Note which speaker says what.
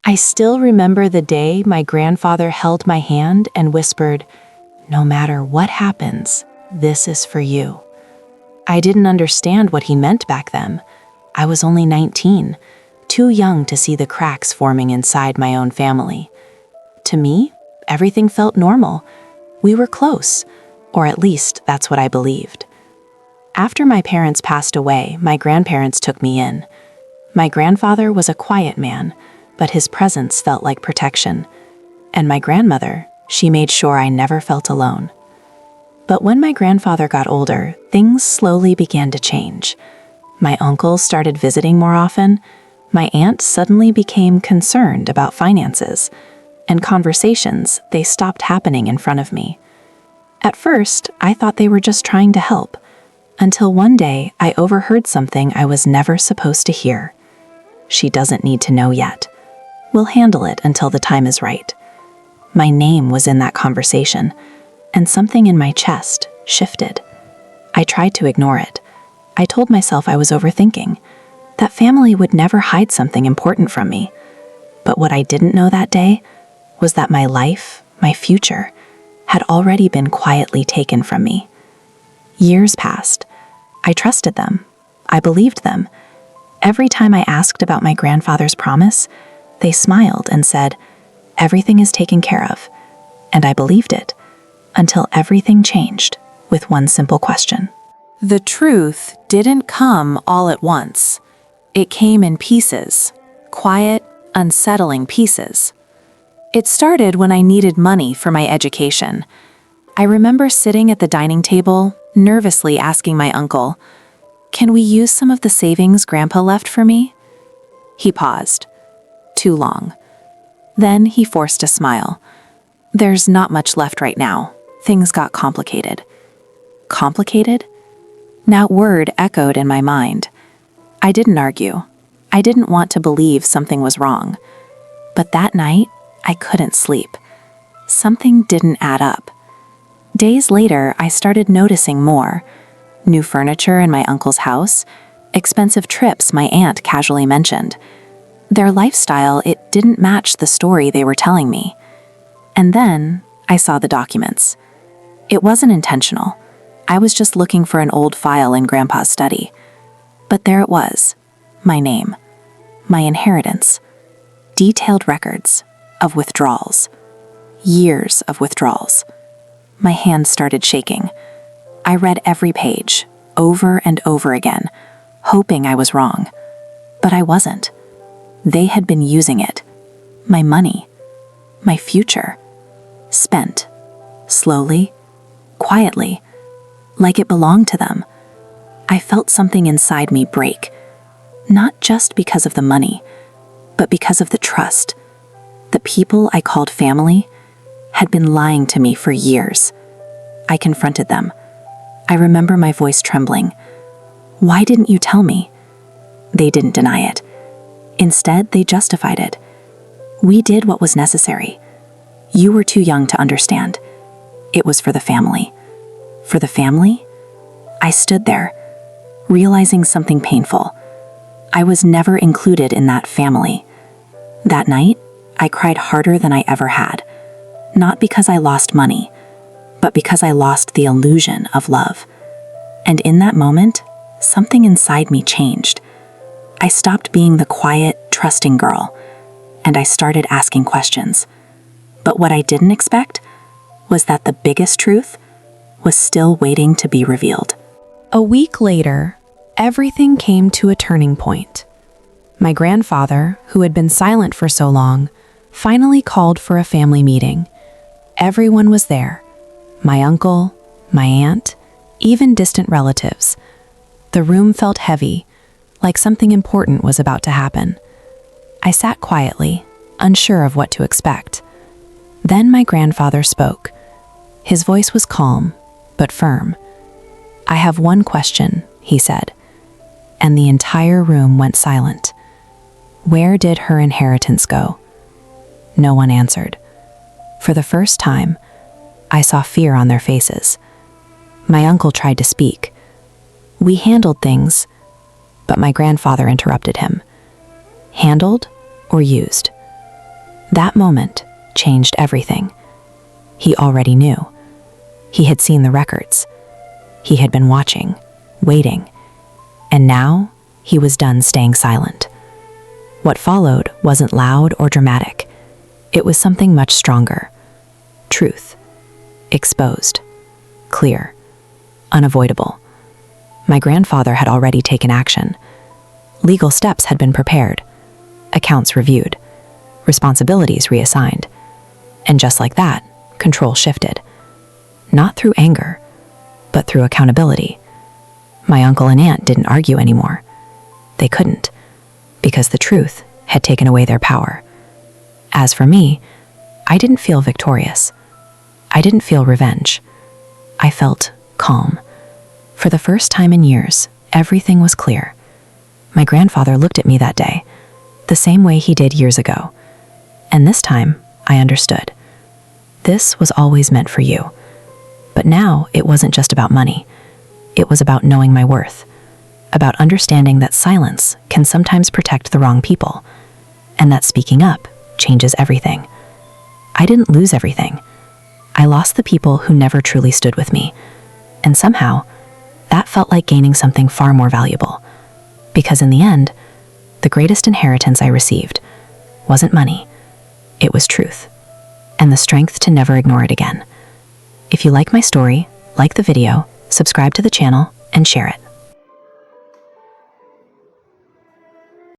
Speaker 1: I still remember the day my grandfather held my hand and whispered, "No matter what happens, this is for you." I didn't understand what he meant back then. I was only 19, too young to see the cracks forming inside my own family. To me, everything felt normal. We were close, or at least that's what I believed. After my parents passed away, my grandparents took me in. My grandfather was a quiet man, but his presence felt like protection. And my grandmother, she made sure I never felt alone. But when my grandfather got older, things slowly began to change. My uncle started visiting more often. My aunt suddenly became concerned about finances, and conversations, they stopped happening in front of me. At first, I thought they were just trying to help, until one day I overheard something I was never supposed to hear. "She doesn't need to know yet. We'll handle it until the time is right." My name was in that conversation, and something in my chest shifted. I tried to ignore it. I told myself I was overthinking, that family would never hide something important from me. But what I didn't know that day was that my life, my future, had already been quietly taken from me. Years passed. I trusted them. I believed them. Every time I asked about my grandfather's promise, they smiled and said, "Everything is taken care of." And I believed it, until everything changed with one simple question. The truth didn't come all at once. It came in pieces, quiet, unsettling pieces. It started when I needed money for my education. I remember sitting at the dining table, nervously asking my uncle, "Can we use some of the savings Grandpa left for me?" He paused. Too long. Then he forced a smile. "There's not much left right now. Things got complicated." Complicated? That word echoed in my mind. I didn't argue. I didn't want to believe something was wrong. But that night, I couldn't sleep. Something didn't add up. Days later, I started noticing more. New furniture in my uncle's house, expensive trips my aunt casually mentioned. Their lifestyle, it didn't match the story they were telling me. And then, I saw the documents. It wasn't intentional. I was just looking for an old file in Grandpa's study. But there it was, my name, my inheritance, detailed records of withdrawals, years of withdrawals. My hands started shaking. I read every page, over and over again, hoping I was wrong. But I wasn't. They had been using it, my money, my future, spent, slowly, quietly, like it belonged to them. I felt something inside me break, not just because of the money, but because of the trust. The people I called family had been lying to me for years. I confronted them. I remember my voice trembling. "Why didn't you tell me?" They didn't deny it. Instead, they justified it. "We did what was necessary. You were too young to understand. It was for the family." For the family? I stood there, realizing something painful. I was never included in that family. That night, I cried harder than I ever had. Not because I lost money, but because I lost the illusion of love. And in that moment, something inside me changed. I stopped being the quiet, trusting girl, and I started asking questions. But what I didn't expect was that the biggest truth was still waiting to be revealed. A week later, everything came to a turning point. My grandfather, who had been silent for so long, finally called for a family meeting. Everyone was there. My uncle, my aunt, even distant relatives. The room felt heavy, like something important was about to happen. I sat quietly, unsure of what to expect. Then my grandfather spoke. His voice was calm, but firm. "I have one question," he said, and the entire room went silent. Where did her inheritance go? No one answered. For the first time, I saw fear on their faces. My uncle tried to speak. "We handled things," but my grandfather interrupted him. "Handled or used?" That moment changed everything. He already knew. He had seen the records. He had been watching, waiting, and now he was done staying silent. What followed wasn't loud or dramatic. It was something much stronger. Truth. Exposed. Clear. Unavoidable. My grandfather had already taken action. Legal steps had been prepared. Accounts reviewed. Responsibilities reassigned. And just like that, control shifted. Not through anger, but through accountability. My uncle and aunt didn't argue anymore. They couldn't, because the truth had taken away their power. As for me, I didn't feel victorious. I didn't feel revenge. I felt calm. For the first time in years, everything was clear. My grandfather looked at me that day, the same way he did years ago. And this time, I understood. This was always meant for you. But now it wasn't just about money. It was about knowing my worth, about understanding that silence can sometimes protect the wrong people, and that speaking up changes everything. I didn't lose everything. I lost the people who never truly stood with me, and somehow, that felt like gaining something far more valuable. Because in the end, the greatest inheritance I received wasn't money, it was truth, and the strength to never ignore it again. If you like my story, like the video, subscribe to the channel, and share it.